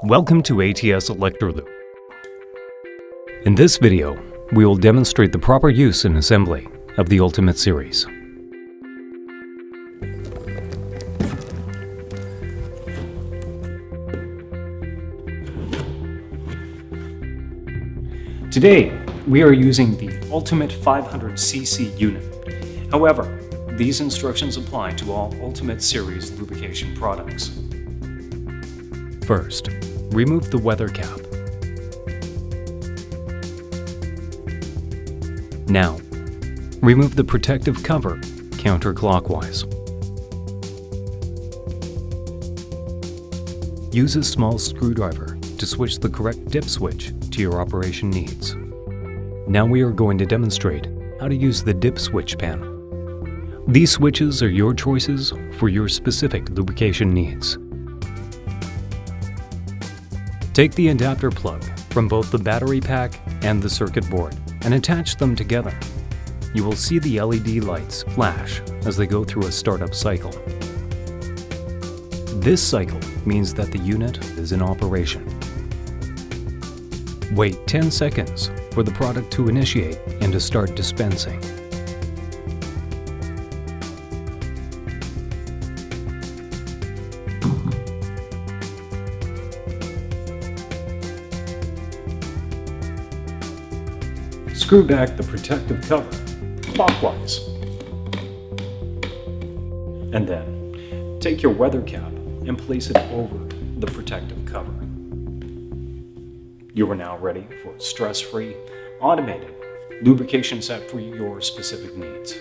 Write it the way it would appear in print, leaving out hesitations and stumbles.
Welcome to A.T.S. Electro-Lube. In this video, we will demonstrate the proper use and assembly of the Ultimate series. Today, we are using the Ultimate 500cc unit. However, these instructions apply to all Ultimate series lubrication products. First, remove the weather cap. Now, remove the protective cover counterclockwise. Use a small screwdriver to switch the correct dip switch to your operation needs. Now we are going to demonstrate how to use the dip switch panel. These switches are your choices for your specific lubrication needs. Take the adapter plug from both the battery pack and the circuit board and attach them together. You will see the LED lights flash as they go through a startup cycle. This cycle means that the unit is in operation. Wait 10 seconds for the product to initiate and to start dispensing. Screw back the protective cover clockwise. And then, take your weather cap and place it over the protective cover. You are now ready for stress-free, automated lubrication set for your specific needs.